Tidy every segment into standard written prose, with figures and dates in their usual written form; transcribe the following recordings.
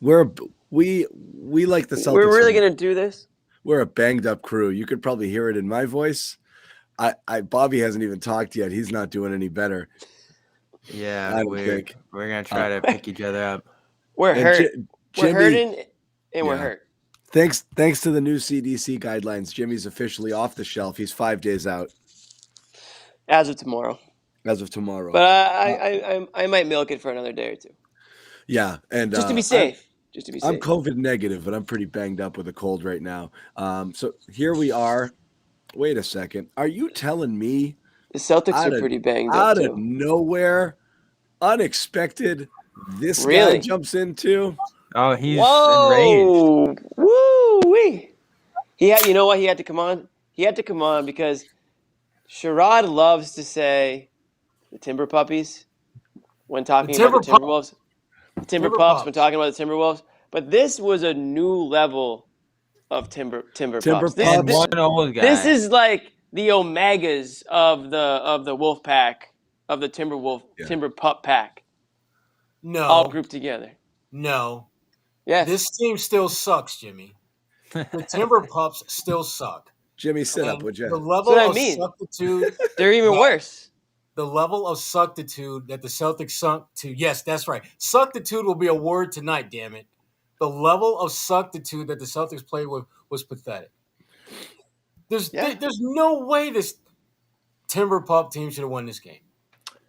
We like the Celtics. We're really gonna do this. We're a banged up crew. You could probably hear it in my voice. Bobby hasn't even talked yet. He's not doing any better. Yeah, we're gonna try to pick each other up. We're hurt. We're hurting, and we're hurt. Thanks to the new CDC guidelines, Jimmy's officially off the shelf. He's 5 days out. As of tomorrow. But I might milk it for another day or two. Yeah, and just to be safe. I'm COVID negative, but I'm pretty banged up with a cold right now. So here we are. Wait a second. Are you telling me the Celtics are pretty banged up out of nowhere, unexpected? This guy jumps into. Oh, he's enraged. Woo-wee. You know what? He had to come on. He had to come on because Sherrod loves to say the Timber Puppies when talking about the Timberwolves. The Timber Pups when talking about the Timberwolves. But this was a new level of Timber Pups. This is like the Omegas of the Wolf Pack, of the Timber Pup Pack. No. All grouped together. No. Yes. This team still sucks, Jimmy. The Timber Pups still suck. Jimmy, sit up, would you? The level of suckitude. They're even worse. The level of suckitude that the Celtics sunk to. Yes, that's right. Suckitude will be a word tonight, damn it. The level of suckitude that the Celtics played with was pathetic. There's no way this Timber Pup team should have won this game.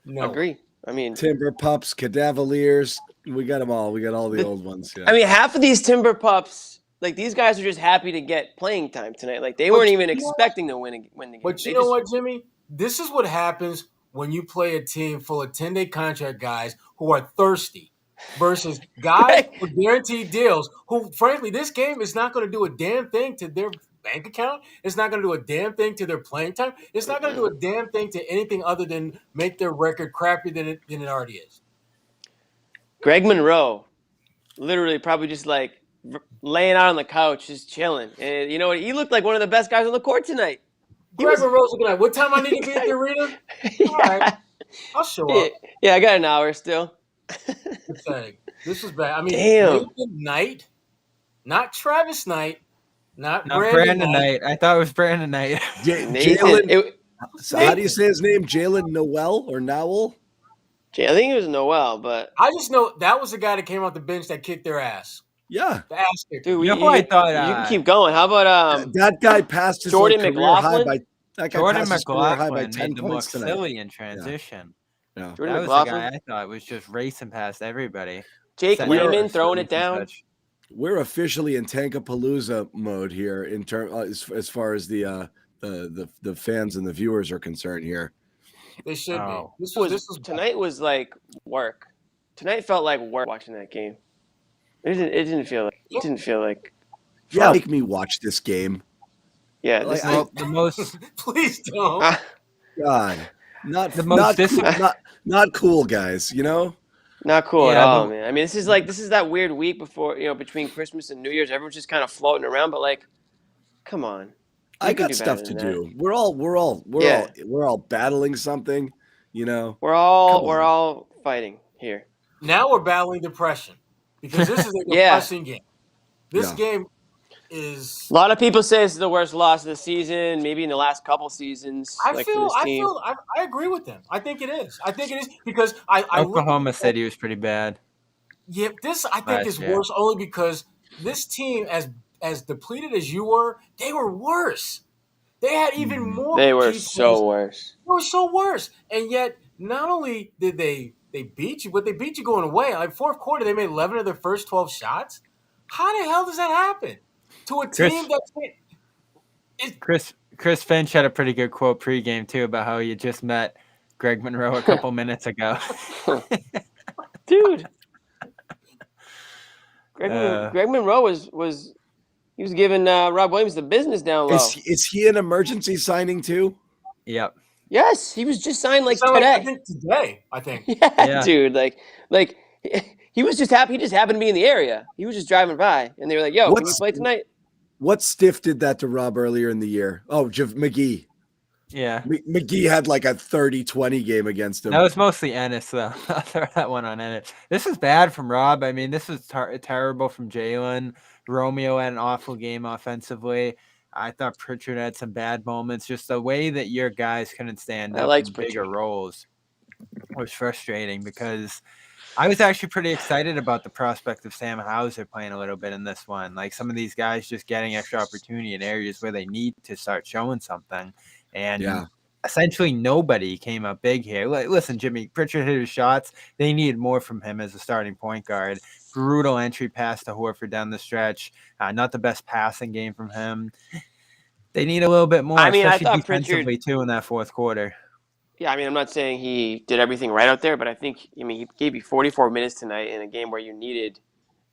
No. Agree. I mean, Timber Pups, Cadavaliers, we got them all. We got all the old ones. Yeah. I mean, half of these Timber Pups, like these guys are just happy to get playing time tonight. Like they weren't even expecting to win the game. But you know what, Jimmy? This is what happens when you play a team full of 10-day contract guys who are thirsty versus guys with guaranteed deals who, frankly, this game is not going to do a damn thing to their bank account. It's not going to do a damn thing to their playing time. It's not going to do a damn thing to anything other than make their record crappier than it already is. Greg Monroe, literally probably just like laying out on the couch, just chilling. And you know what? He looked like one of the best guys on the court tonight. Greg Monroe's looking at what time I need to be at the arena? Yeah. All right. I'll show up. Yeah, I got an hour still. This was bad. I mean, Nathan Knight, not Travis Knight, not Brandon Knight. I thought it was Brandon Knight. Jalen. So how do you say his name? Jalen Noel or Nowell? I think it was Noel, but I just know that was the guy that came off the bench that kicked their ass. Yeah, the ass kicker. Dude, I thought you can keep going. How about that guy passed his Jordan career McLaughlin? high by Jordan McLaughlin by 10 made points the look silly in transition. Yeah. Jordan that was McLaughlin? the guy I thought was just racing past everybody. Jake Layman throwing it down. We're officially in Tankapalooza mode here in as far as the fans and the viewers are concerned here. They should be. Tonight was like work. Tonight felt like work watching that game. It didn't feel like. Yeah, make me watch this game. Yeah, the most. Please don't. God, not cool, guys. You know. Not cool at all, man. I mean, this is that weird week before, between Christmas and New Year's. Everyone's just kind of floating around, but like, come on. I got stuff to do. We're all battling something, you know. We're all fighting here. Now we're battling depression because this is a depressing game. This game is. A lot of people say it's the worst loss of the season, maybe in the last couple seasons. I agree with them. I think it is. Because Oklahoma City was pretty bad. Yeah, I think is worse only because this team, as depleted as you were, they were worse. They had even more. They were so worse. They were so worse, and yet not only did they beat you, but they beat you going away. Like fourth quarter, they made 11 of their first 12 shots. How the hell does that happen to a team Chris Finch had a pretty good quote pregame too about how you just met Greg Monroe a couple minutes ago. Dude, Greg Monroe was he was giving Rob Williams the business down low. Is he an emergency signing too? Yep. Yes, he was just signed today. Today, I think. Yeah, dude, like he was just happy. He just happened to be in the area. He was just driving by, and they were like, "Yo, can we play tonight?" What stiff did that to Rob earlier in the year? Oh, McGee. Yeah. McGee had like a 30-20 game against him. No, it's mostly Ennis, though. I'll throw that one on Ennis. This is bad from Rob. I mean, this was terrible from Jaylen. Romeo had an awful game offensively. I thought Pritchard had some bad moments. Just the way that your guys couldn't stand I up liked in bigger Pritchard. roles was frustrating because I was actually pretty excited about the prospect of Sam Hauser playing a little bit in this one. Like some of these guys just getting extra opportunity in areas where they need to start showing something. And essentially nobody came up big here. Listen, Jimmy, Pritchard hit his shots. They needed more from him as a starting point guard. Brutal entry pass to Horford down the stretch. Not the best passing game from him. They need a little bit more, I mean, I especially thought defensively, Pritchard. too, in that fourth quarter. Yeah, I mean, I'm not saying he did everything right out there, but I think, he gave you 44 minutes tonight in a game where you needed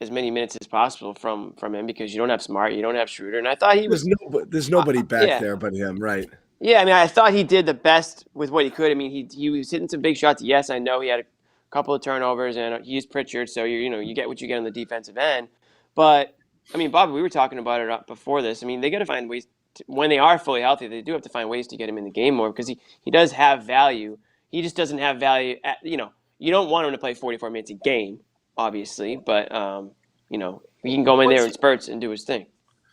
as many minutes as possible from him because you don't have Smart, you don't have Schroeder, and I thought he was. There's nobody back Yeah, there but him, right? yeah. I mean, I thought he did the best with what he could. I mean, he was hitting some big shots. Yes, I know he had a couple of turnovers, and he used Pritchard, so you get what you get on the defensive end. But I mean, Bobby, we were talking about it before this. I mean, they got to find ways when they are fully healthy. They do have to find ways to get him in the game more because he does have value. He just doesn't have value. You don't want him to play 44 minutes a game, obviously, but he can go in there in spurts and do his thing.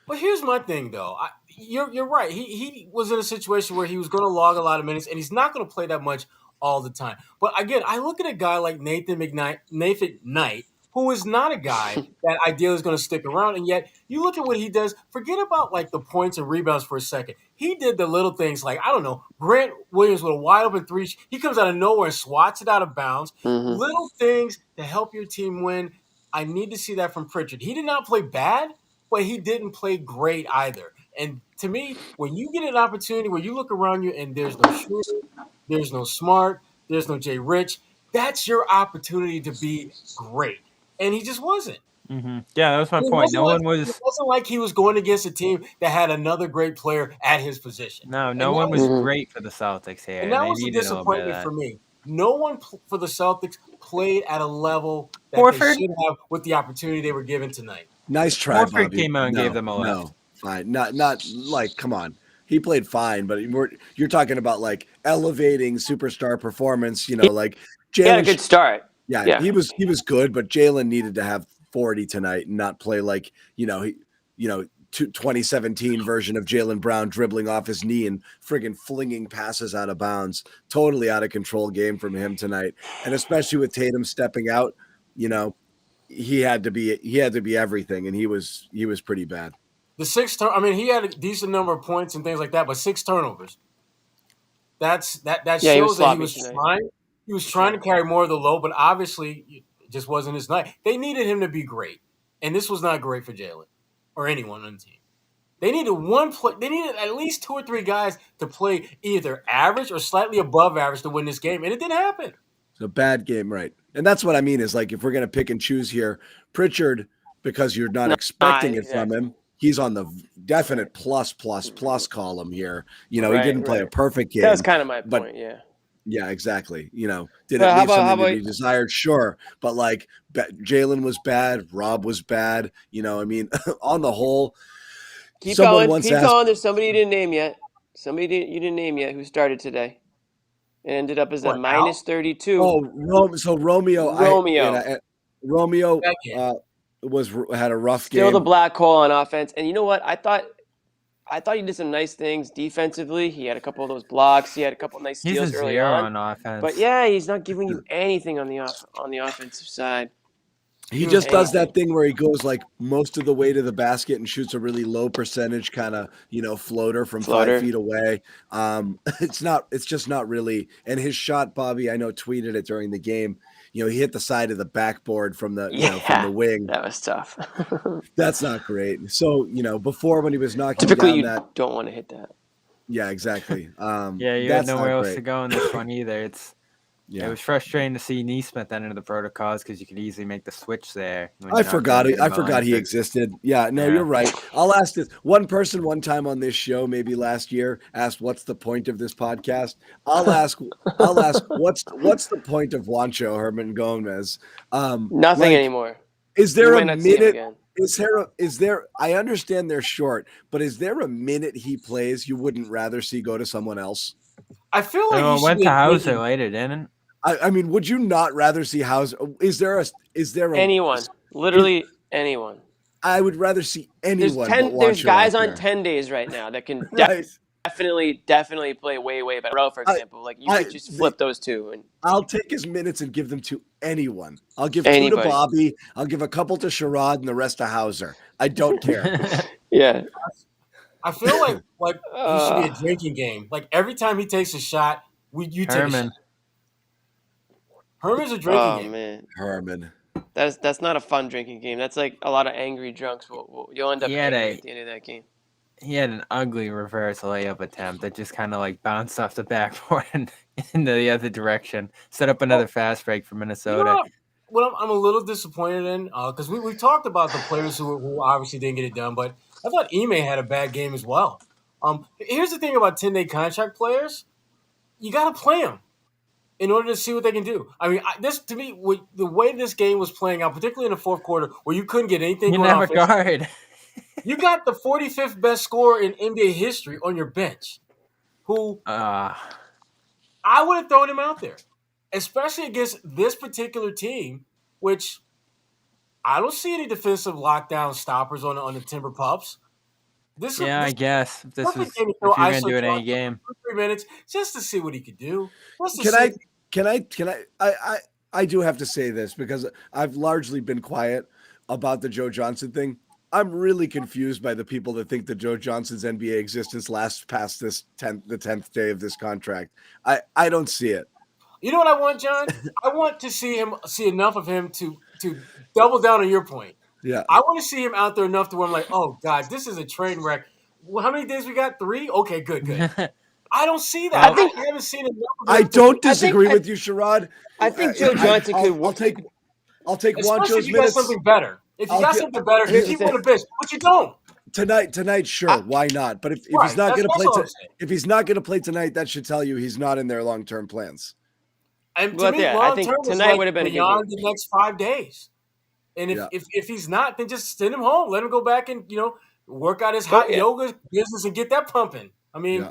But here's my thing, though. You're right. He was in a situation where he was going to log a lot of minutes, and he's not going to play that much all the time. But again, I look at a guy like Nathan Knight, who is not a guy that ideally is going to stick around, and yet you look at what he does. Forget about like the points and rebounds for a second. He did the little things like, I don't know, Grant Williams with a wide open three. He comes out of nowhere and swats it out of bounds. Mm-hmm. Little things to help your team win. I need to see that from Pritchard. He did not play bad, but he didn't play great either. And to me, when you get an opportunity where you look around you and there's no Schroeder, there's no Smart, there's no Jay Rich, that's your opportunity to be great. And he just wasn't. Mm-hmm. Yeah, that was my point. No one was. It wasn't like he was going against a team that had another great player at his position. No one was great for the Celtics here. And that they was a needed disappointment a little bit of that. for me. No one for the Celtics played at a level that Horford? they should have with the opportunity they were given tonight. Nice try, Horford Bobby. came out and gave them a lift. No, fine. Not like, come on. He played fine, but you're talking about like elevating superstar performance. Like Jalen. He had a good start. Yeah, he was good, but Jalen needed to have 40 tonight and not play like 2017 version of Jaylen Brown dribbling off his knee and friggin' flinging passes out of bounds. Totally out of control game from him tonight, and especially with Tatum stepping out, he had to be everything, and he was pretty bad. The he had a decent number of points and things like that, but 6 turnovers. That shows that he was trying. He was trying to carry more of the load, but obviously it just wasn't his night. They needed him to be great, and this was not great for Jaylen or anyone on the team. They needed They needed at least 2 or 3 guys to play either average or slightly above average to win this game, and it didn't happen. It's a bad game, right? And that's what I mean is like if we're gonna pick and choose here, Pritchard, because you're not expecting it from him, he's on the definite plus column here. He didn't play a perfect game. That's kind of my point. Yeah, exactly. Did it leave something to be desired? Sure. But like Jaylen was bad. Rob was bad. On the whole, keep going. There's somebody you didn't name yet. You didn't name yet who started today. It ended up as a minus 32. Oh, so Romeo. Romeo had a rough game. Still the black hole on offense. And you know what? I thought he did some nice things defensively. He had a couple of those blocks. He had a couple of nice steals early on offense. But yeah, he's not giving you anything on the offensive side. He just does that thing where he goes like most of the way to the basket and shoots a really low percentage kind of, floater from 5 feet away. It's just not really. And his shot, Bobby, I know tweeted it during the game. He hit the side of the backboard from the, from the wing. That was tough. That's not great. So, before when he was knocking typically down you don't want to hit that. Yeah, exactly. You had nowhere else to go in this one either. It was frustrating to see Neesmith enter the protocols because you could easily make the switch there. I forgot he existed. Yeah, you're right. I'll ask this. One person one time on this show, maybe last year, asked what's the point of this podcast. I'll ask what's the point of Juancho Herman Gomez? Nothing anymore. Is there a might not see him minute? again. Is there? I understand they're short, but is there a minute he plays you wouldn't rather see go to someone else? I feel like he should went be to a Hauser drinking- later, didn't? I mean, would you not rather see Hauser? Is there a Anyone, literally anyone. I would rather see anyone but There's Juancho guys out on there. 10 days right now that can Right. definitely play way better. Row, for example, like you could just flip those two. And I'll take his minutes and give them to anyone. I'll give Anybody. 2 to Bobby. I'll give a couple to Sherrod and the rest to Hauser. I don't care. yeah, I feel like he should be a drinking game. Like every time he takes a shot, you take a shot. Herman's a drinking game. Oh man, Herman. That's not a fun drinking game. That's like a lot of angry drunks. You'll end up angry at the end of that game. He had an ugly reverse layup attempt that just kind of like bounced off the backboard and into the other direction. Set up another fast break for Minnesota. You know what I'm a little disappointed in, because we talked about the players who obviously didn't get it done, but I thought Ime had a bad game as well. Here's the thing about 10-day contract players. You got to play them in order to see what they can do. I mean, to me, the way this game was playing out, particularly in the fourth quarter, where you couldn't get anything going on. Guard. You got the 45th best scorer in NBA history on your bench, who I would have thrown him out there, especially against this particular team, which I don't see any defensive lockdown stoppers on the Timber Pups. I guess if you're going to do it any game. 3 minutes just to see what he could do. I do have to say this because I've largely been quiet about the Joe Johnson thing. I'm really confused by the people that think that Joe Johnson's NBA existence lasts past the 10th day of this contract. I don't see it. You know what I want, John? I want to see enough of him to double down on your point. Yeah. I want to see him out there enough to where I'm like, oh God, this is a train wreck. Well, how many days we got? 3? Okay, good. I don't see that. I haven't seen enough of him. I don't disagree with you, Sherrod. I think Joe Johnson could. I'll take Juancho's if you got something better. If you got something better, you keep on the bench, but you don't. Tonight, sure, why not? But if he's not going to play, if he's not going to play tonight, that should tell you he's not in their long-term plans. And to me, I think tonight would have been beyond the next 5 days. And if he's not, then just send him home. Let him go back and work out his hot yoga business and get that pumping. I mean,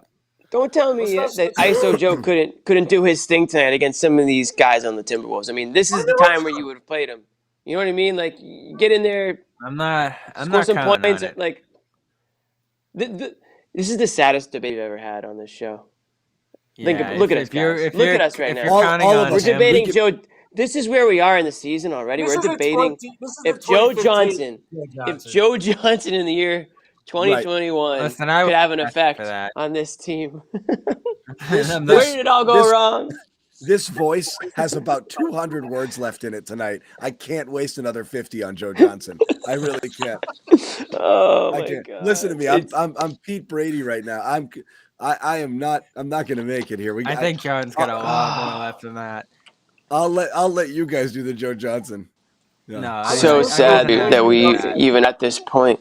don't tell me that ISO Joe couldn't do his thing tonight against some of these guys on the Timberwolves. I mean, this is the time where you would have played him. You know what I mean? Like, get in there. I'm not some points. on it. Like, this is the saddest debate we've ever had on this show. Yeah, look at us, guys. Look at us right now. We're debating Joe. This is where we are in the season already. We're debating if Joe Johnson in the year 2021 could have an effect on this team. Where did it all go wrong? This voice has about 200 words left in it tonight. I can't waste another 50 on Joe Johnson. I really can't. Oh my God! Listen to me. I'm Pete Brady right now. I'm not going to make it here. I think John's got a lot more left than that. I'll let you guys do the Joe Johnson. Yeah. No, sad that we even at this point.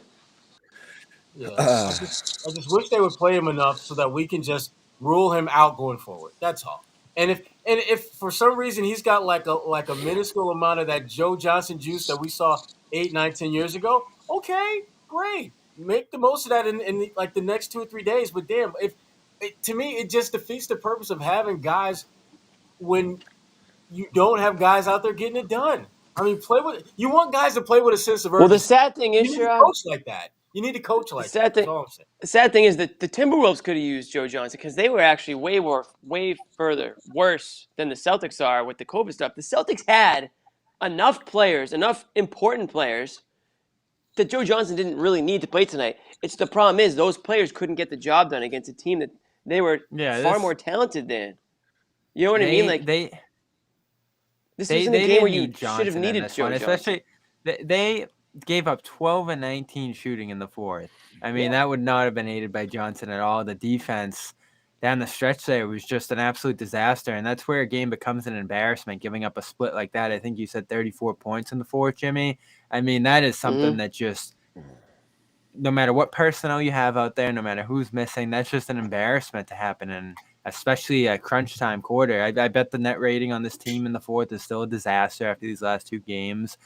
Yeah, I just wish they would play him enough so that we can just rule him out going forward. That's all. And if for some reason he's got like a minuscule amount of that Joe Johnson juice that we saw 8, 9, 10 years ago, okay, great. Make the most of that in like the next 2 or 3 days. But damn, to me, it just defeats the purpose of having guys when you don't have guys out there getting it done. I mean, you want guys to play with a sense of urgency. Well, the sad thing is, you need to coach like that. You need to coach like that. That's all I'm saying. The sad thing is that the Timberwolves could have used Joe Johnson because they were actually way further worse than the Celtics are with the COVID stuff. The Celtics had enough important players that Joe Johnson didn't really need to play tonight. The problem is those players couldn't get the job done against a team that they were far more talented than. You know what I mean? Like this isn't a game where you should have needed Joe Johnson. Especially they gave up 12 and 19 shooting in the fourth. I mean, that would not have been aided by Johnson at all. The defense down the stretch there was just an absolute disaster, and that's where a game becomes an embarrassment, giving up a split like that. I think you said 34 points in the fourth, Jimmy. I mean, that is something that just no matter what personnel you have out there, no matter who's missing, that's just an embarrassment to happen, and especially a crunch time quarter. I bet the net rating on this team in the fourth is still a disaster after these last 2 games.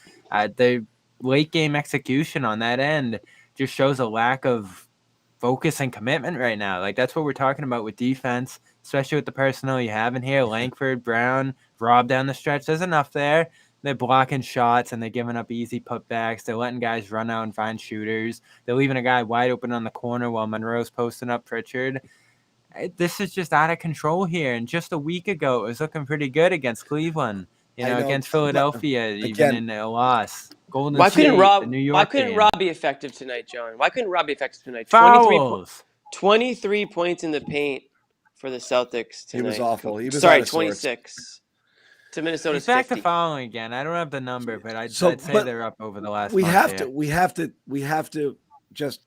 late game execution on that end just shows a lack of focus and commitment right now. Like, that's what we're talking about with defense, especially with the personnel you have in here. Langford, Brown, Rob down the stretch. There's enough there. They're blocking shots and they're giving up easy putbacks. They're letting guys run out and find shooters. They're leaving a guy wide open on the corner while Monroe's posting up Pritchard. This is just out of control here. And just a week ago, it was looking pretty good against Cleveland. Against Philadelphia, even in a loss. Golden State, the New York Why couldn't game. Rob be effective tonight, John? Why couldn't Rob be effective tonight? Fouls. 23 points in the paint for the Celtics tonight. He was awful. He was 26. To Minnesota's He's back 50. to fouling again. I don't have the number, but I'd say they're up over the last. We have to just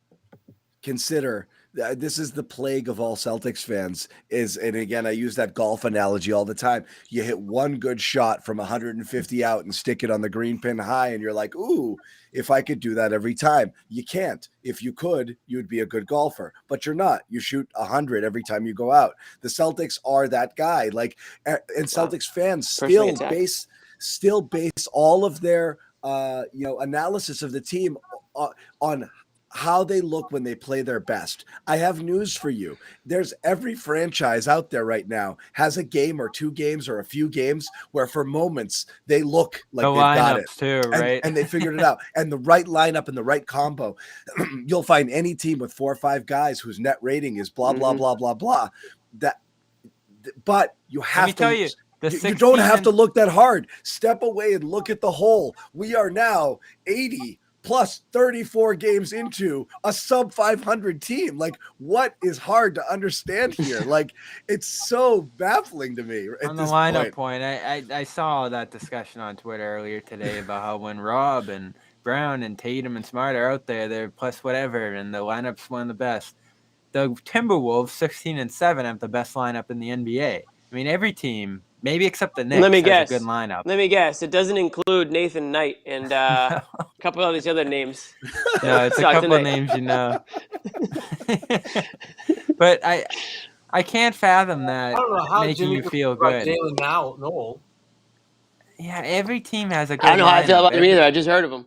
consider. This is the plague of all Celtics fans and again, I use that golf analogy all the time. You hit one good shot from 150 out and stick it on the green pin high. And you're like, ooh, if I could do that every time. You can't. If you could, you'd be a good golfer, but you're not. You shoot 100 every time you go out. The Celtics are that guy. And Celtics fans still base all of their, analysis of the team on how they look when they play their best. I have news for you. There's every franchise out there right now has a game or two games or a few games where for moments they look like they've got it. Too, right? And they figured it out. And the right lineup and the right combo. You'll find any team with 4 or 5 guys whose net rating is blah, blah, blah, blah, blah. But you have to. You don't have to look that hard. Step away and look at the whole. We are now 80 plus 34 games into a sub 500 team. Like, what is hard to understand here? Like, it's so baffling to me. On the lineup point, I saw that discussion on Twitter earlier today about how when Rob and Brown and Tatum and Smart are out there, they're plus whatever, and the lineup's one of the best. The Timberwolves, 16-7, have the best lineup in the NBA. I mean, every team, maybe except the Knicks, has a good lineup. Let me guess. It doesn't include Nathan Knight and a couple of these other names. No, it's a couple of names you know. But I can't fathom that making you feel good. Jalen Noel. Yeah, every team has a good I don't know how I feel about him either. I just heard of him.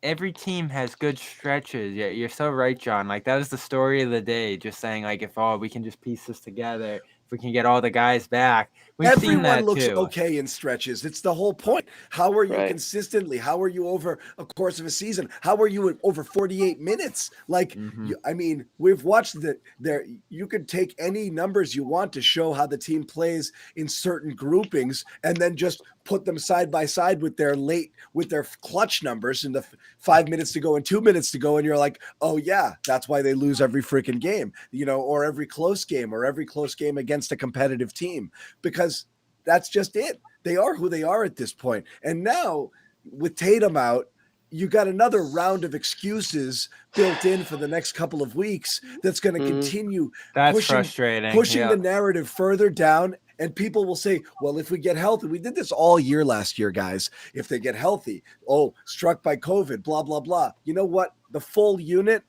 Every team has good stretches. Yeah, you're so right, John. Like, that was the story of the day. Just saying, like, if we can just piece this together, if we can get all the guys back. Everyone looks okay in stretches. It's the whole point. How are you consistently? How are you over a course of a season? How are you over 48 minutes? Like, we've watched there. You could take any numbers you want to show how the team plays in certain groupings, and then just put them side by side with their clutch numbers in the 5 minutes to go and 2 minutes to go, and you're like, oh yeah, that's why they lose every freaking game, or every close game against a competitive team, because that's just it. They are who they are at this point. And now with Tatum out, you got another round of excuses built in for the next couple of weeks that's going to continue pushing the narrative further down. And people will say, well, if we get healthy, we did this all year last year, guys. If they get healthy, struck by COVID, blah, blah, blah. You know what? The full unit,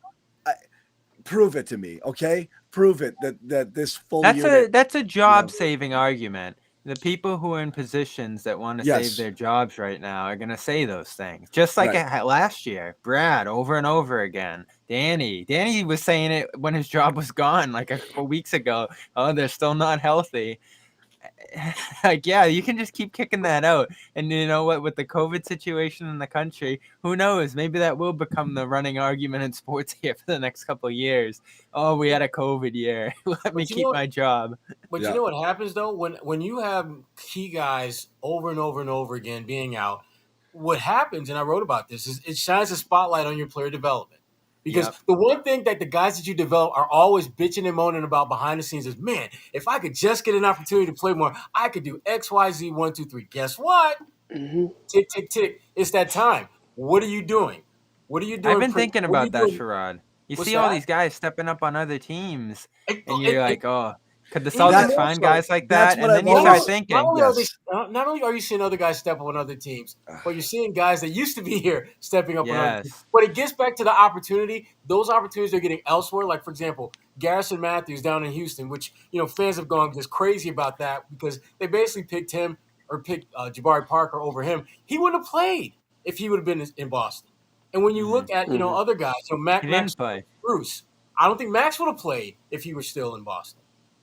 prove it to me, okay? Prove it that this full unit. That's a job-saving argument. The people who are in positions that want to save their jobs right now are going to say those things. Just like last year, Brad, over and over again. Danny was saying it when his job was gone, like a couple weeks ago. Oh, they're still not healthy. Like, yeah, you can just keep kicking that out. And you know what? With the COVID situation in the country, who knows? Maybe that will become the running argument in sports here for the next couple of years. Oh, we had a COVID year. Let me keep my job. But you know what happens, though? When you have key guys over and over and over again being out, what happens, and I wrote about this, is it shines a spotlight on your player development. Because the one thing that the guys that you develop are always bitching and moaning about behind the scenes is, man, if I could just get an opportunity to play more, I could do X, Y, Z, 1, 2, 3. Guess what? Tick, tick, tick. It's that time. What are you doing? What are you doing? I've been thinking about that, Sherrod. You see all these guys stepping up on other teams, and you're like, oh, could the Celtics find guys like that? And then you start thinking. Not only are you seeing other guys step up on other teams, but you're seeing guys that used to be here stepping up on other teams. But it gets back to the opportunity. Those opportunities they're getting elsewhere. Like, for example, Garrison Matthews down in Houston, which, fans have gone just crazy about that because they basically picked him or picked Jabari Parker over him. He wouldn't have played. if he would have been in Boston. And when you look at other guys, Max play. Bruce, I don't think Max would have played if he were still in Boston.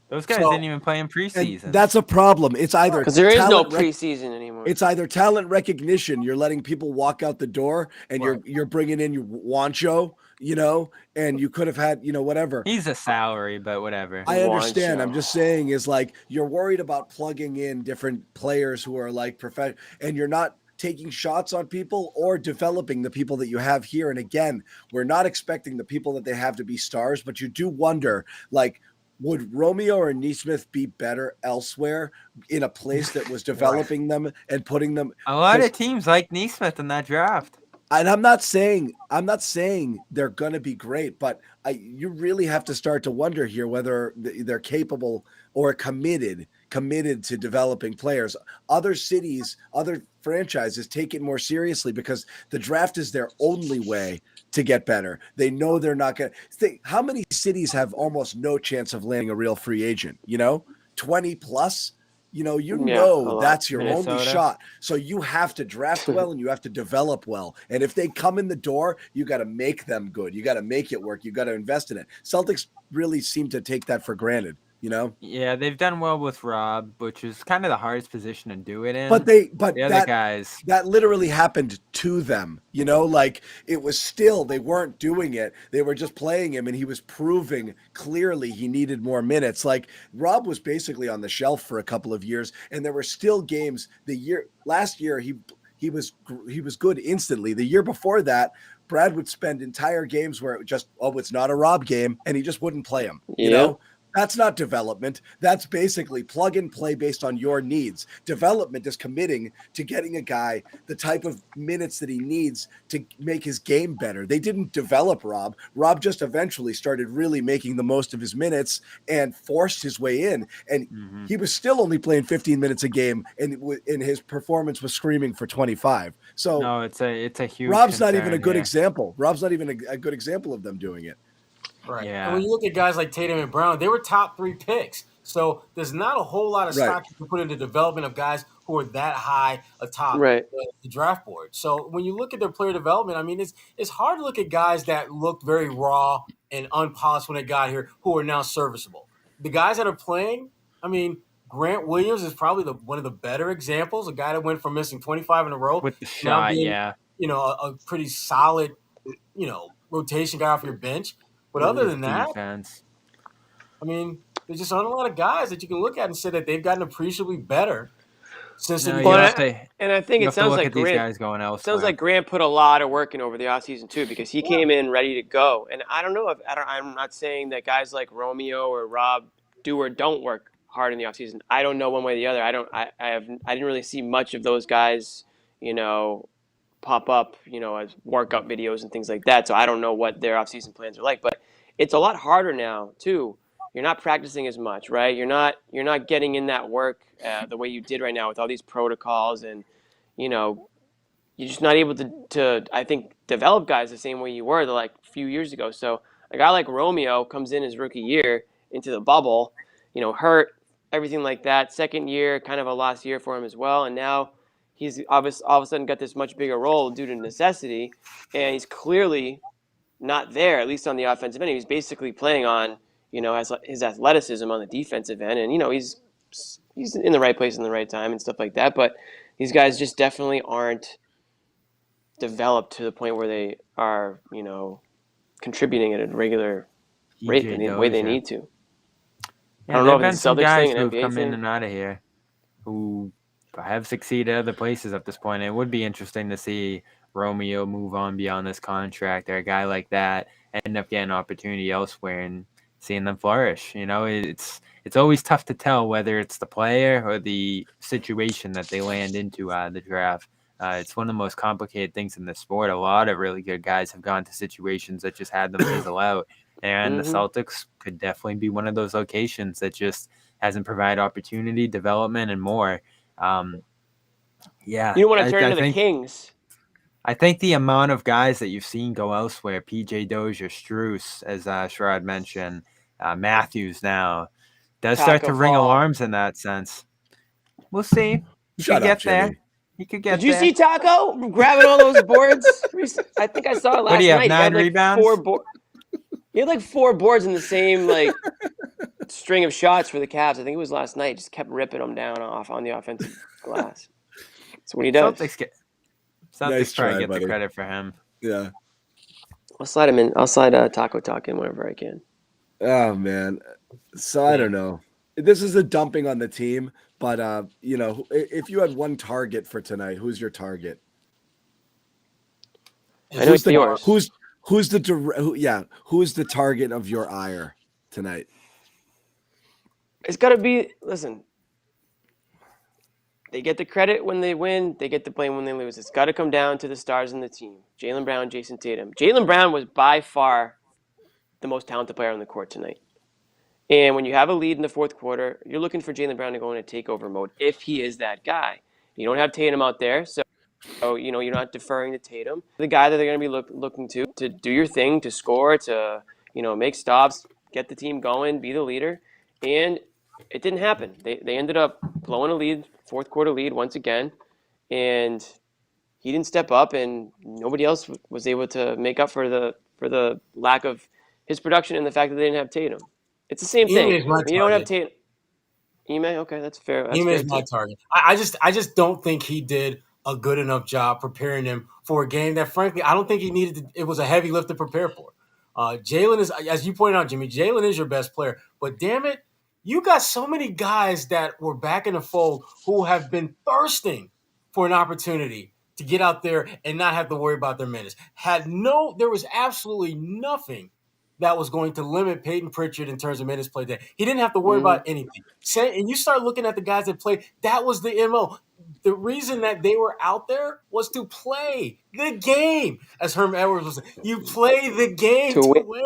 Those guys didn't even play in preseason. And that's a problem. It's either because there is no preseason anymore. It's either talent recognition. You're letting people walk out the door, and you're bringing in your Wancho, and you could have had, whatever. He's a salary, but whatever. I understand. I'm just saying is like you're worried about plugging in different players who are like professional, and you're not taking shots on people or developing the people that you have here. And again, we're not expecting the people that they have to be stars, but you do wonder, like, would Romeo or Nesmith be better elsewhere in a place that was developing them and putting them? A lot of teams like Nesmith in that draft. And I'm not saying they're going to be great, but you really have to start to wonder here whether they're capable or committed to developing players. Other cities, other franchises take it more seriously because the draft is their only way to get better. They know they're not going to think. How many cities have almost no chance of landing a real free agent? 20 plus. That's your Minnesota. only shot. So you have to draft well and you have to develop well. And if they come in the door, you got to make them good. You got to make it work. You got to invest in it. Celtics really seem to take that for granted. Yeah, they've done well with Rob, which is kind of the hardest position to do it in. But the other guys, that literally happened to them. Like it was still, they weren't doing it. They were just playing him, and he was proving clearly he needed more minutes. Like Rob was basically on the shelf for a couple of years, and there were still games. Last year he was good instantly. The year before that, Brad would spend entire games where it's not a Rob game, and he just wouldn't play him. That's not development. That's basically plug and play based on your needs. Development is committing to getting a guy the type of minutes that he needs to make his game better. They didn't develop Rob. Rob just eventually started really making the most of his minutes and forced his way in. And he was still only playing 15 minutes a game, and his performance was screaming for 25. So no, it's a huge. Rob's not even a good example. Rob's not even a good example of them doing it. Right. Yeah. And when you look at guys like Tatum and Brown, they were top 3 picks. So there's not a whole lot of stock you can put into development of guys who are that high atop the draft board. So when you look at their player development, I mean, it's hard to look at guys that looked very raw and unpolished when they got here who are now serviceable. The guys that are playing, I mean, Grant Williams is probably one of the better examples, a guy that went from missing 25 in a row with the shot, being, a pretty solid, rotation guy off your bench. But other than that, I mean, there's just not a lot of guys that you can look at and say that they've gotten appreciably better since the beginning. And I think it sounds like these guys going elsewhere. Sounds like Grant put a lot of work in over the offseason too, because he came in ready to go. And I don't know I'm not saying that guys like Romeo or Rob do or don't work hard in the offseason. I don't know one way or the other. I didn't really see much of those guys, pop up, as workout videos and things like that. So I don't know what their offseason plans are like, but it's a lot harder now too. You're not practicing as much, right? You're not getting in that work the way you did right now with all these protocols, and you're just not able to I think develop guys the same way you were a few years ago. So a guy like Romeo comes in his rookie year into the bubble, hurt, everything like that. Second year, kind of a lost year for him as well, and now he's all of a sudden got this much bigger role due to necessity, and he's clearly not there, at least on the offensive end. He's basically playing on, his athleticism on the defensive end, and he's in the right place in the right time and stuff like that. But these guys just definitely aren't developed to the point where they are, contributing at a regular rate in the way they need to. Yeah, I don't know if it's a Celtics thing, an NBA come thing. in and out of here who have succeeded other places at this point. It would be interesting to see Romeo move on beyond this contract, or a guy like that end up getting an opportunity elsewhere and seeing them flourish. It's always tough to tell whether it's the player or the situation that they land into the draft. It's one of the most complicated things in the sport. A lot of really good guys have gone to situations that just had them fizzle out. And the Celtics could definitely be one of those locations that just hasn't provided opportunity, development, and more. You don't want to turn into the Kings. I think the amount of guys that you've seen go elsewhere, PJ Dozier, Strus, as Sherrod mentioned, Matthews now, does start to ring alarms in that sense. We'll see. Shut up, there. Jimmy. He could get Did you there. see Taco grabbing all those boards? I think I saw it last What do you have, night. 9 rebounds? He had like 4 boards in the same string of shots for the Cavs. I think it was last night. Just kept ripping them down off on the offensive glass. That's what he does. Celtics Nice probably try, get buddy. the credit for him. Yeah. I'll slide him in. I'll slide Taco Talk in whenever I can. Oh man. So I don't know. This is a dumping on the team, but if you had one target for tonight, who's your target? I know yours. Who's the target of your ire tonight? It's got to be. Listen, they get the credit when they win. They get the blame when they lose. It's got to come down to the stars in the team: Jaylen Brown, Jayson Tatum. Jaylen Brown was by far the most talented player on the court tonight. And when you have a lead in the fourth quarter, you're looking for Jaylen Brown to go into takeover mode if he is that guy. You don't have Tatum out there, so you're not deferring to Tatum. The guy that they're going to be looking to do your thing, to score, to make stops, get the team going, be the leader. And it didn't happen. They ended up blowing a lead, fourth quarter lead once again, and he didn't step up, and nobody else was able to make up for the lack of his production and the fact that they didn't have Tatum. It's the same thing. You don't have Tatum. Ime, okay, that's fair. Ime is my target. I just don't think he did a good enough job preparing him for a game that, frankly, I don't think he needed to. It was a heavy lift to prepare for. Jaylen is, as you pointed out, Jimmy, Jaylen is your best player. But damn it, you got so many guys that were back in the fold who have been thirsting for an opportunity to get out there and not have to worry about their minutes. There was absolutely nothing that was going to limit Peyton Pritchard in terms of minutes played there. He didn't have to worry about anything. And you start looking at the guys that played, that was the MO. The reason that they were out there was to play the game. As Herm Edwards was saying, you play the game to win.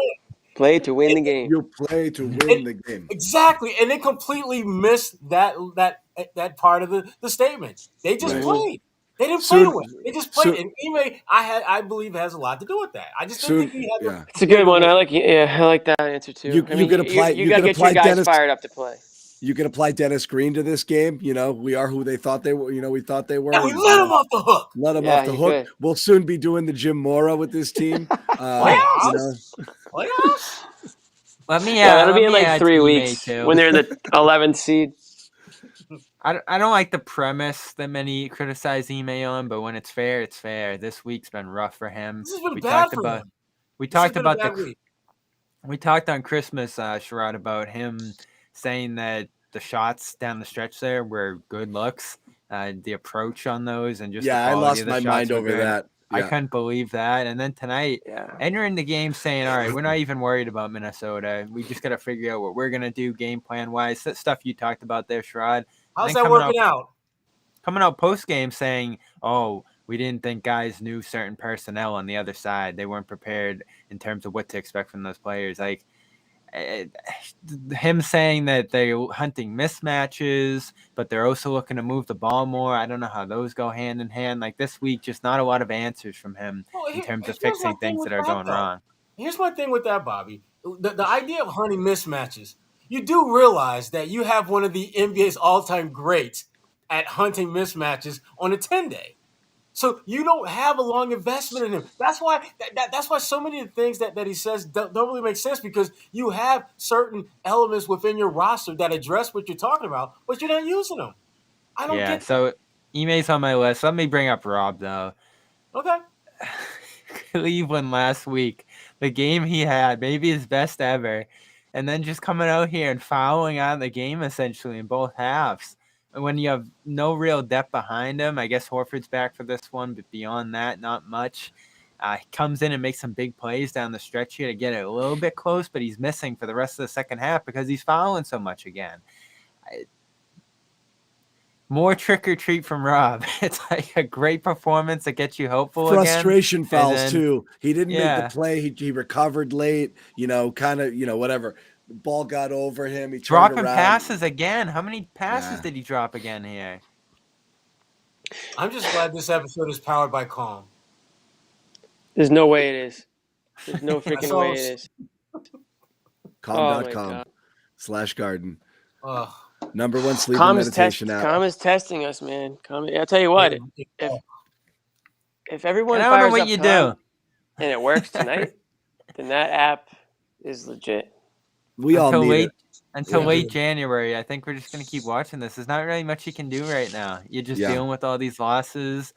Play to win the game. You play to win the game. Exactly. And they completely missed that part of the statement. They just played. They didn't play to win. They just played. And Ime, I believe, has a lot to do with that. I just didn't think he had It's a good one. I like that answer too. You could apply. You got to get your guys fired up to play. You can apply Dennis Green to this game. We are who they thought they were. We thought they were. And we let him off the hook. Let him off the hook. Good. We'll soon be doing the Jim Mora with this team. Playoffs? That'll be in like 3 weeks when they're in the 11th seed. I don't like the premise that many criticize Ime on, but when it's fair, it's fair. This week's been rough for him. This has been bad for him. We talked on Christmas, Sherrod, about him saying that the shots down the stretch there were good looks. The approach on those and just I lost my mind over that. Yeah. I couldn't believe that. And then tonight, entering the game saying, all right, we're not even worried about Minnesota. We just got to figure out what we're going to do game plan-wise. That stuff you talked about there, Sherrod. How's that working out? Coming out post-game saying, oh, we didn't think guys knew certain personnel on the other side. They weren't prepared in terms of what to expect from those players. Like, him saying that they're hunting mismatches, but they're also looking to move the ball more. I don't know how those go hand in hand. Like this week, just not a lot of answers from him in terms of fixing things that are going wrong. Here's my thing with that, Bobby. The idea of hunting mismatches, you do realize that you have one of the NBA's all-time greats at hunting mismatches on a 10-day. So you don't have a long investment in him. That's why so many of the things that he says don't really make sense, because you have certain elements within your roster that address what you're talking about, but you're not using them. I don't get that. So Ime's on my list. Let me bring up Rob, though. Okay. Cleveland last week, the game he had, maybe his best ever, and then just coming out here and fouling out the game essentially in both halves. When you have no real depth behind him, I guess Horford's back for this one, but beyond that, not much. He comes in and makes some big plays down the stretch here to get it a little bit close, but he's missing for the rest of the second half because he's fouling so much again. More trick or treat from Rob. It's like a great performance that gets you hopeful Frustration again. fouls too. He didn't make the play. He recovered late, whatever. The ball got over him. He dropping passes again. How many passes did he drop again here? I'm just glad this episode is powered by Calm. There's no way it is. There's no freaking way it is. Calm.com/garden. Number one sleep and meditation app. Calm is testing us, man. I'll tell you what. If everyone fires up Calm and it works tonight, then that app is legit. We all need it. Until late January, I think we're just going to keep watching this. There's not really much you can do right now. You're just dealing with all these losses.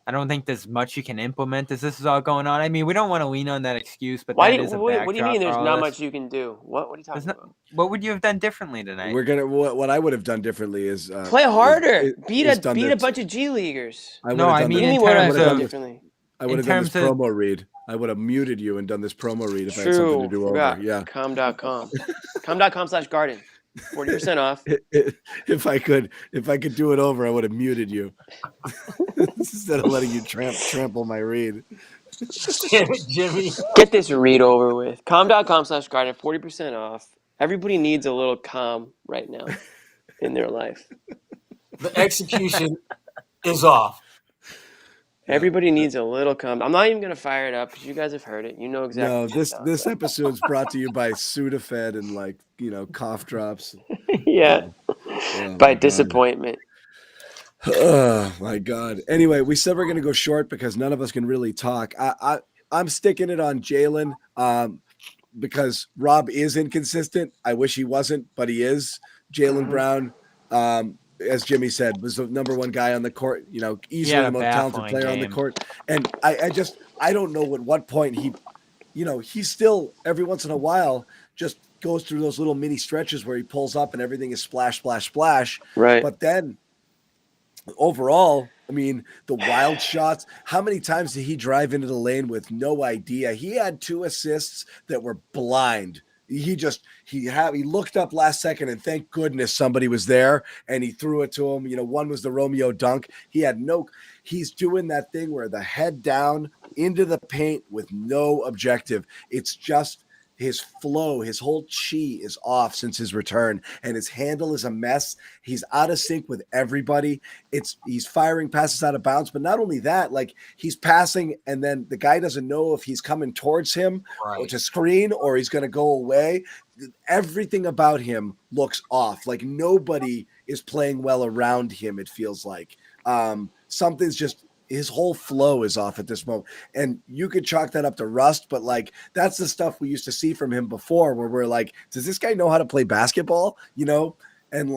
I don't think there's much you can implement as this is all going on. I mean, we don't want to lean on that excuse, but what do you mean there's not much you can do? What are you talking about? What would you have done differently tonight? What I would have done differently is play harder. Beat a bunch of G Leaguers. I mean in terms of differently. I would have done this promo read. I would have muted you and done this promo read if I had something to do over. Yeah. Calm.com. Calm.com/garden. 40% off. If I could do it over, I would have muted you instead of letting you trample my read. Damn it, Jimmy. Get this read over with. Calm.com/garden. 40% off. Everybody needs a little calm right now in their life. The execution is off. Everybody needs a little calm. I'm not even going to fire it up because you guys have heard it. You know exactly. No, this episode's brought to you by Sudafed and cough drops. Yeah. By disappointment. Oh my God. Anyway, we said we're going to go short because none of us can really talk. I'm sticking it on Jaylen because Rob is inconsistent. I wish he wasn't, but he is. Jaylen Brown, as Jimmy said, was the number one guy on the court, easily the most talented player on the court. And I don't know at what point he's still every once in a while just goes through those little mini stretches where he pulls up and everything is splash, splash, splash. Right. But then overall, I mean, the wild shots, how many times did he drive into the lane with no idea? He had 2 assists that were blind. He looked up last second and thank goodness somebody was there and he threw it to him. One was the Romeo dunk. He's doing that thing where the head down into the paint with no objective. It's just his flow, his whole chi is off since his return and his handle is a mess. He's out of sync with everybody. He's firing passes out of bounds, but not only that, he's passing and then the guy doesn't know if he's coming towards him or to screen or he's going to go away. Everything about him looks off. Nobody is playing well around him. It feels like something's just, his whole flow is off at this moment. And you could chalk that up to rust, but that's the stuff we used to see from him before where we're like, does this guy know how to play basketball? And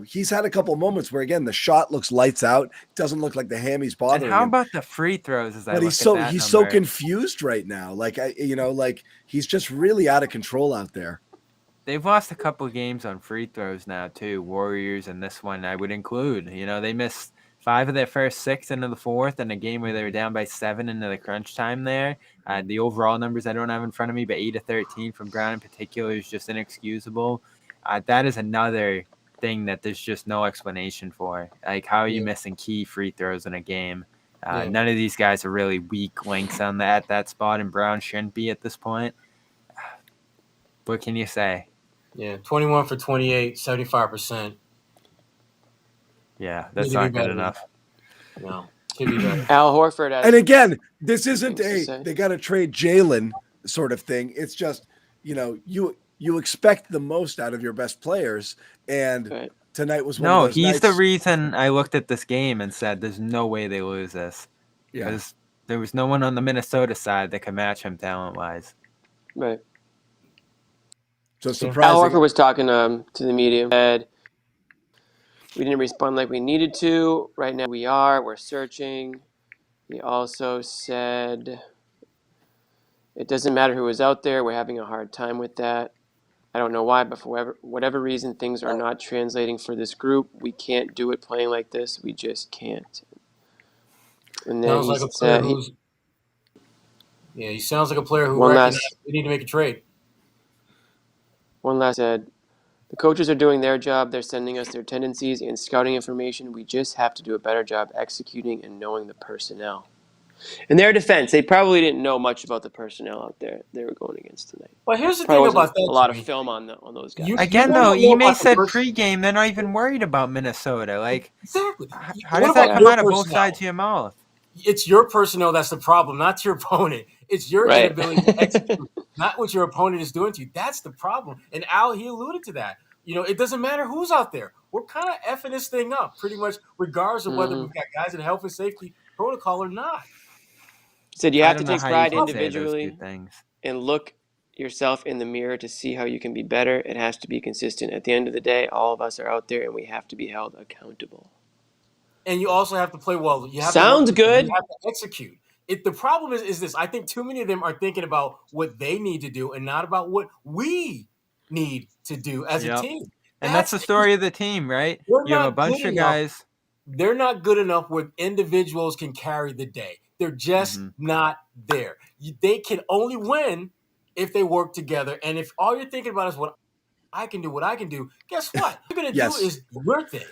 he's had a couple moments where again, the shot looks lights out. Doesn't look like the hammy's bothering him. And how about the free throws? But he's so confused right now. He's just really out of control out there. They've lost a couple of games on free throws now too. Warriors and this one I would include. They missed 5 of their first 6 into the fourth in a game where they were down by 7 into the crunch time there. The overall numbers I don't have in front of me, but 8 of 13 from Brown in particular is just inexcusable. That is another thing that there's just no explanation for. How are you missing key free throws in a game? None of these guys are really weak links on that spot, and Brown shouldn't be at this point. What can you say? Yeah, 21 for 28, 75%. Yeah, that's not good enough. No, should be better. Al Horford. And again, this isn't they got to trade Jaylen sort of thing. It's just, you expect the most out of your best players. And tonight was one of those he's nights. the reason I looked at this game and said there's no way they lose this. Yeah. Because there was no one on the Minnesota side that could match him talent-wise. Right. So surprising. Al Horford was talking to the media. Said, we didn't respond like we needed to. Right now we're searching. He also said, it doesn't matter who is out there. We're having a hard time with that. I don't know why, but for whatever reason, things are not translating for this group. We can't do it playing like this. We just can't. And then sounds like a player he sounds like a player who recognizes we need to make a trade. One last said, the coaches are doing their job. They're sending us their tendencies and scouting information. We just have to do a better job executing and knowing the personnel. In their defense, they probably didn't know much about the personnel out there they were going against tonight. Well, here's the thing about that. A lot of film on those guys. Again, though, Ime said pregame they're not even worried about Minnesota. Exactly. How does that come out of both sides of your mouth? It's your personnel that's the problem, not your opponent. It's your inability to execute, not what your opponent is doing to you. That's the problem. And Al, he alluded to that. it doesn't matter who's out there. We're kind of effing this thing up pretty much regardless of whether we've got guys in health and safety protocol or not. Said you I have to don't know take how you pride can say those two individually things. and look yourself in the mirror to see how you can be better. It has to be consistent. At the end of the day, all of us are out there and we have to be held accountable. And you also have to play well. You have Sounds to good. You have to execute. The problem is this. I think too many of them are thinking about what they need to do and not about what we need to do as a team. And that's the story of the team, right? You have a bunch of guys. They're not good enough where individuals can carry the day. They're just not there. They can only win if they work together. And if all you're thinking about is what I can do, guess what? What you're going to do is your thing.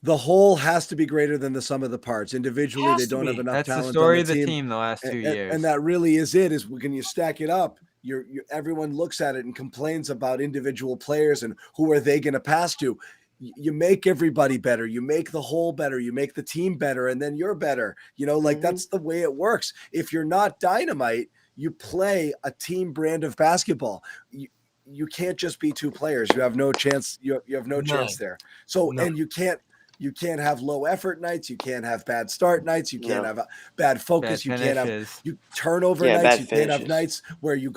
The whole has to be greater than the sum of the parts. Individually, they don't have enough talent. That's the story on the of the team the last 2 years. And that really is it, is when you stack it up, everyone looks at it and complains about individual players and who are they going to pass to. You make everybody better. You make the whole better. You make the team better, and then you're better. That's the way it works. If you're not dynamite, you play a team brand of basketball. You can't just be two players. You have no chance. You have no chance there. So, and you can't have low effort nights. You can't have bad start nights. You can't have a bad focus. You can't have turnover nights. You can't have nights where you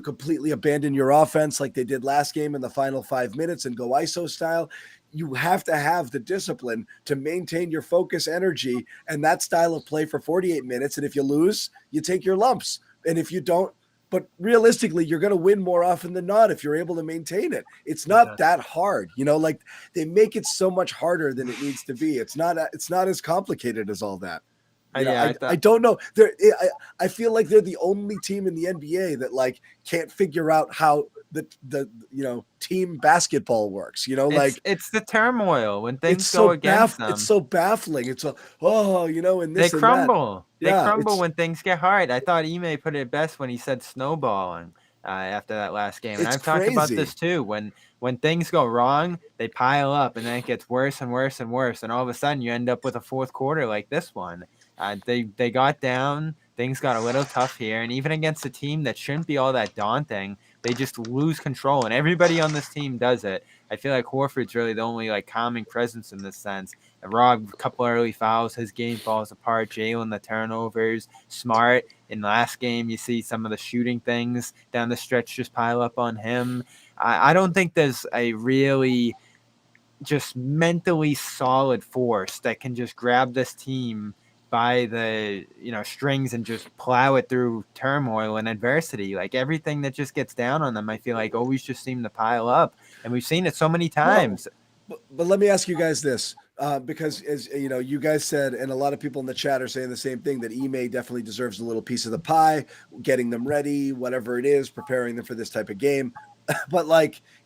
completely abandon your offense like they did last game in the final 5 minutes and go ISO style. You have to have the discipline to maintain your focus, energy, and that style of play for 48 minutes. And if you lose, you take your lumps. And if you don't, but realistically, you're going to win more often than not if you're able to maintain it. It's not that hard, they make it so much harder than it needs to be. It's not as complicated as all that. I don't know. I feel like they're the only team in the NBA that can't figure out how the team basketball works. It's the turmoil when things go against them. It's so baffling. It's and this they crumble. That. They crumble when things get hard. I thought Ime put it best when he said snowballing after that last game. And I've talked about this too. When things go wrong, they pile up, and then it gets worse and worse and worse. And all of a sudden, you end up with a fourth quarter like this one. They got down. Things got a little tough here. And even against a team that shouldn't be all that daunting, they just lose control. And everybody on this team does it. I feel like Horford's really the only calming presence in this sense. And Rob, a couple early fouls, his game falls apart. Jalen, the turnovers. Smart, in last game, you see some of the shooting things down the stretch just pile up on him. I don't think there's a really just mentally solid force that can just grab this team by the strings and just plow it through turmoil and adversity. Everything that just gets down on them, I feel like always just seem to pile up, and we've seen it so many times. But let me ask you guys this, because as you guys said, and a lot of people in the chat are saying the same thing, that Ime definitely deserves a little piece of the pie, getting them ready, whatever it is, preparing them for this type of game. But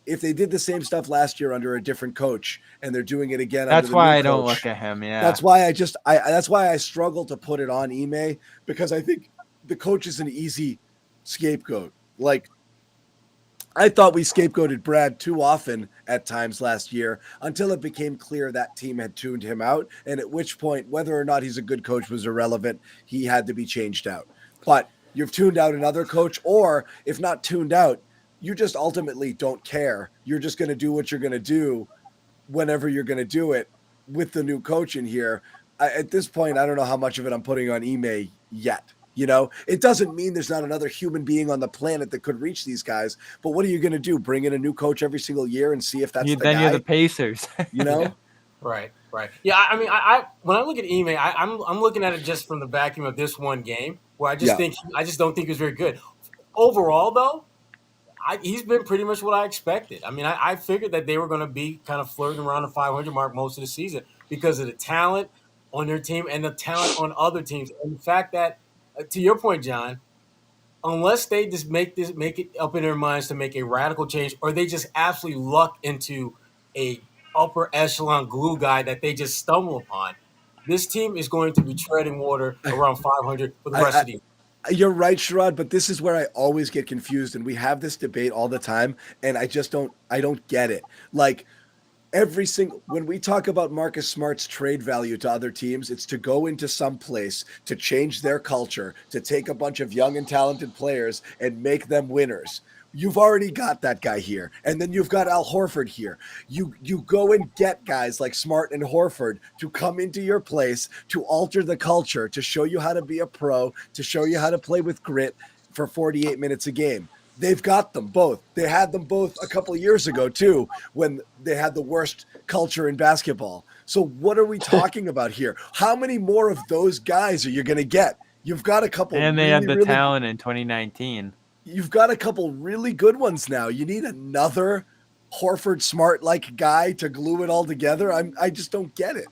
if they did the same stuff last year under a different coach and they're doing it again, that's why I don't look at him. Yeah, that's why that's why I struggle to put it on Ime, because I think the coach is an easy scapegoat. I thought we scapegoated Brad too often at times last year until it became clear that team had tuned him out, and at which point, whether or not he's a good coach was irrelevant. He had to be changed out. But you've tuned out another coach, or if not tuned out, you just ultimately don't care. You're just going to do what you're going to do whenever you're going to do it with the new coach in here. At this point, I don't know how much of it I'm putting on Ime yet. It doesn't mean there's not another human being on the planet that could reach these guys. But what are you going to do? Bring in a new coach every single year and see if that's the guy? You're the Pacers. Right. Yeah, I mean, I when I look at Ime, I'm looking at it just from the vacuum of this one game, where I just don't think he was very good. Overall, though, he's been pretty much what I expected. I mean, I figured that they were going to be kind of flirting around the 500 mark most of the season because of the talent on their team and the talent on other teams, and the fact that, to your point, John, unless they just make it up in their minds to make a radical change, or they just absolutely luck into a upper echelon glue guy that they just stumble upon, this team is going to be treading water around 500 for the rest of the year. You're right, Sherrod, but this is where I always get confused, and we have this debate all the time, and I don't get it. When we talk about Marcus Smart's trade value to other teams, it's to go into some place to change their culture, to take a bunch of young and talented players and make them winners. You've already got that guy here. And then you've got Al Horford here. You go and get guys like Smart and Horford to come into your place, to alter the culture, to show you how to be a pro, to show you how to play with grit for 48 minutes a game. They've got them both. They had them both a couple of years ago, too, when they had the worst culture in basketball. So what are we talking about here? How many more of those guys are you going to get? You've got a couple. And they had the talent in 2019. You've got a couple really good ones now. You need another Horford Smart-like guy to glue it all together. I just don't get it.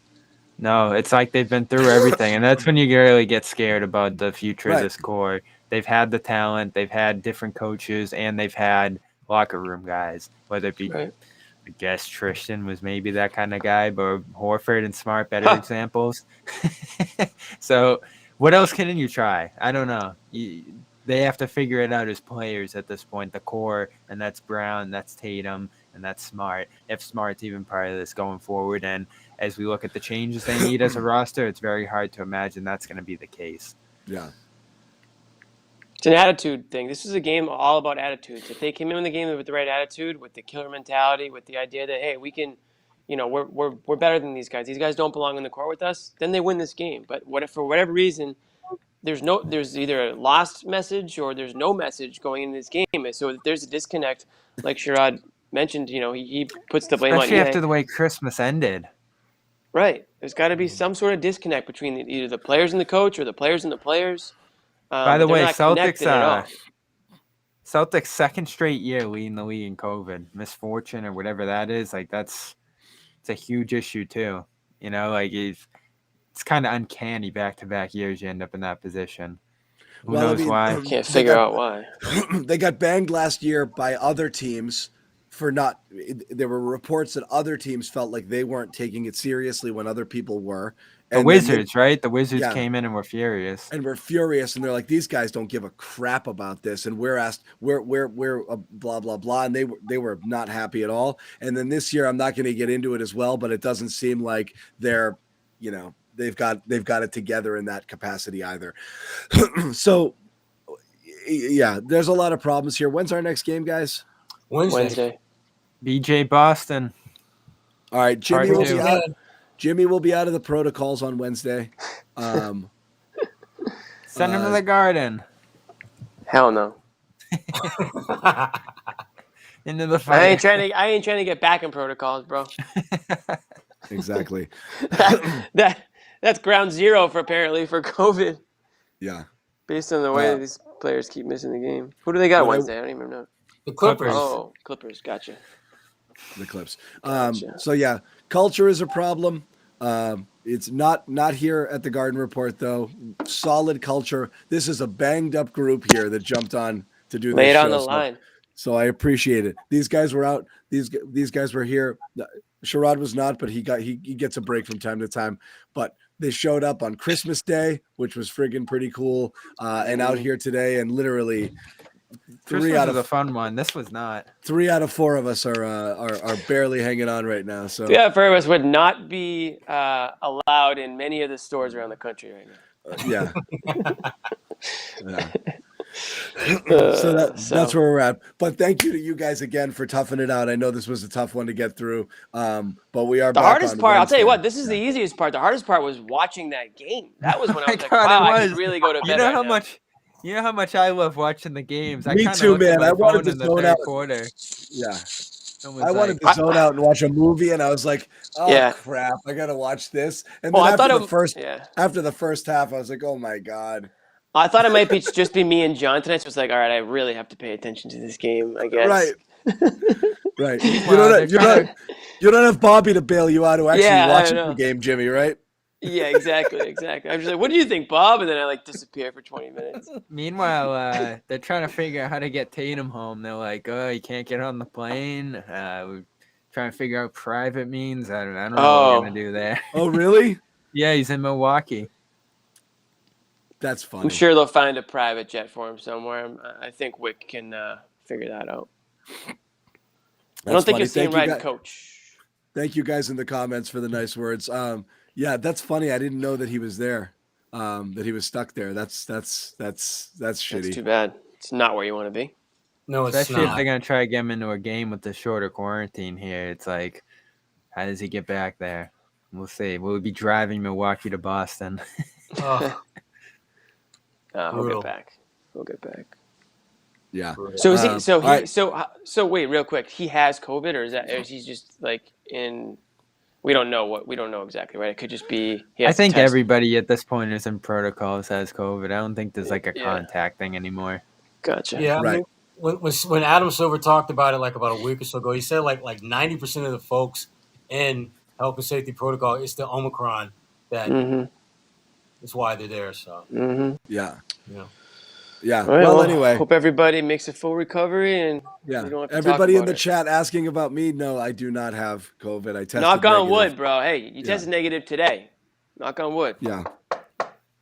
No, it's like they've been through everything. And that's when you really get scared about the future of this core. They've had the talent, they've had different coaches, and they've had locker room guys, whether it be, I guess Tristan was maybe that kind of guy, but Horford and Smart, better examples. So what else can you try? I don't know. They have to figure it out as players at this point, the core, and that's Brown, that's Tatum, and that's Smart. If Smart's even part of this going forward, and as we look at the changes they need as a roster, it's very hard to imagine that's going to be the case. Yeah. It's an attitude thing. This is a game all about attitudes. If they came in the game with the right attitude, with the killer mentality, with the idea that, hey, we can, we're better than these guys. These guys don't belong in the court with us. Then they win this game. But what if for whatever reason, there's either a lost message or there's no message going into this game. So if there's a disconnect, like Sherrod mentioned, he puts the blame especially on after the way Christmas ended. Right. There's got to be some sort of disconnect between either the players and the coach or the players and the players. By the way, Celtics second straight year leading the league in COVID, misfortune or whatever that is. Like it's a huge issue too. It's kind of uncanny back-to-back years you end up in that position. Who knows why? Can't figure out why. They got banged last year by other teams for not. There were reports that other teams felt like they weren't taking it seriously when other people were. The Wizards, right? The Wizards came in and were furious. And they're like, these guys don't give a crap about this, and we're asked, we're blah blah blah, and they were not happy at all. And then this year, I'm not going to get into it as well, but it doesn't seem like they're, they've got it together in that capacity either. So, yeah, there's a lot of problems here. When's our next game, guys? Wednesday. BJ Boston. All right, Jimmy will be out of the protocols on Wednesday. Send him to the Garden. Hell no. Into the fire. I ain't trying to get back in protocols, bro. Exactly. That's ground zero for COVID. Yeah. Based on the way these players keep missing the game. Who do they got Wednesday? I don't even know. The Clippers. Oh, Clippers. Gotcha. The Clips. Gotcha. So yeah, culture is a problem. It's not here at the Garden Report though. Solid culture. This is a banged up group here that jumped on to do this. Lay it on the line. So I appreciate it. These guys were out. These guys were here. Sherrod was not, but he gets a break from time to time. But they showed up on Christmas Day, which was friggin' pretty cool, and out here today, and literally. Christmas was a fun one. This was not. 3 out of 4 of us are barely hanging on right now. So 3 out of 4 of us would not be allowed in many of the stores around the country right now. Yeah. So that's where we're at. But thank you to you guys again for toughing it out. I know this was a tough one to get through, but we are the back hardest on part. Wednesday. I'll tell you what. This is the easiest part. The hardest part was watching that game. That was when I was like, wow, I could really go to bed. You know how much I love watching the games. Me too, man. I wanted to zone out. Quarter. Yeah. I wanted to zone out and watch a movie, and I was like, "Oh crap, I gotta watch this." And then after the first half, I was like, "Oh my god." I thought it might just be me and John tonight. So I was like, "All right, I really have to pay attention to this game." I guess. Right. You don't have Bobby to bail you out to actually watch the game, Jimmy. Right? Yeah, exactly. I'm just like, what do you think, Bob? And then I disappear for 20 minutes. Meanwhile, they're trying to figure out how to get Tatum home. They're like, oh, he can't get on the plane. We're trying to figure out private means. I don't know what we're going to do there. Oh, really? Yeah, he's in Milwaukee. That's funny. I'm sure they'll find a private jet for him somewhere. I think Wick can figure that out. I don't think you'll see him riding coach. Thank you guys in the comments for the nice words. Yeah, that's funny. I didn't know that he was there. That he was stuck there. That's shitty. That's too bad. It's not where you want to be. No, it's Especially if not. they're gonna try to get him into a game with the shorter quarantine here. It's like, how does he get back there? We'll see. We'll be driving Milwaukee to Boston. Oh, He'll get back. He'll get back. Yeah. So is he? So he? right. So wait, real quick. He has COVID, or is he just like in? We don't know exactly, right? It could just be. I think everybody at this point is in protocols has COVID. I don't think there's like a contact thing anymore. Gotcha. yeah. Right. I mean, when Adam Silver talked about it like about a week or so ago, he said like 90% of the folks in health and safety protocol, it's the Omicron that is why they're there. So Yeah. yeah. Yeah. Right, well, anyway. Hope everybody makes a full recovery, and we don't have to everybody talk in the about chat asking about me. No, I do not have COVID. I tested Knock on negative. wood, bro. Hey, you tested negative today. Knock on wood. Yeah.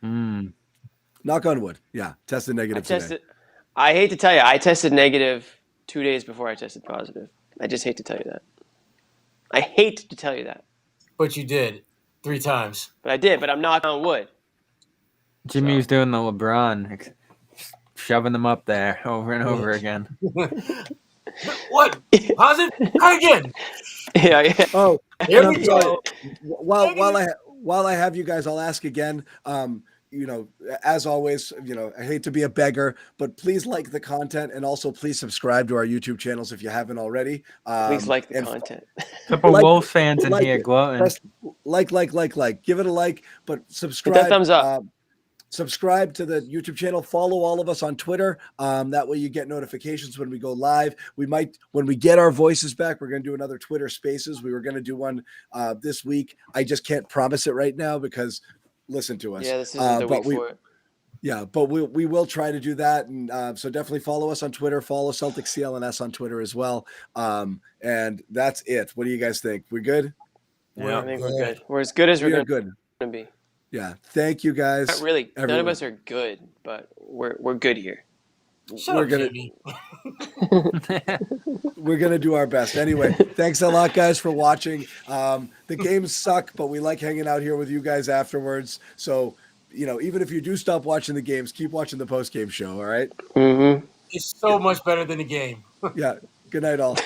Knock on wood. Yeah. Tested negative today. I hate to tell you, I tested negative 2 days before I tested positive. I just hate to tell you that. I hate to tell you that. But you did 3 times. But I did, but I'm knocking on wood. Jimmy was doing the LeBron, shoving them up there over and over again. What? Positive? Try again. Yeah. Oh, here we go. While I have you guys, I'll ask again. As always, I hate to be a beggar, but please like the content and also please subscribe to our YouTube channels if you haven't already. Please like the content. Couple Wolves fans in here gloating. Like. Give it a like, but subscribe. Hit that thumbs up. Subscribe to the YouTube channel. Follow all of us on Twitter. That way you get notifications when we go live. We might, when we get our voices back, we're going to do another Twitter Spaces. We were going to do one this week. I just can't promise it right now because listen to us. Yeah, this isn't the week for it. Yeah, but we will try to do that. And so definitely follow us on Twitter. Follow Celtics CLNS on Twitter as well. And that's it. What do you guys think? We're good? Yeah, I think we're good. We're as good as we're going to be. Yeah. Thank you guys. Not really. Everyone. None of us are good, but we're good here. Shut up, Jimmy. We're gonna do our best. Anyway, thanks a lot, guys, for watching. The games suck, but we like hanging out here with you guys afterwards. So, even if you do stop watching the games, keep watching the post-game show. All right. Mm-hmm. It's so much better than the game. Yeah. Good night, all.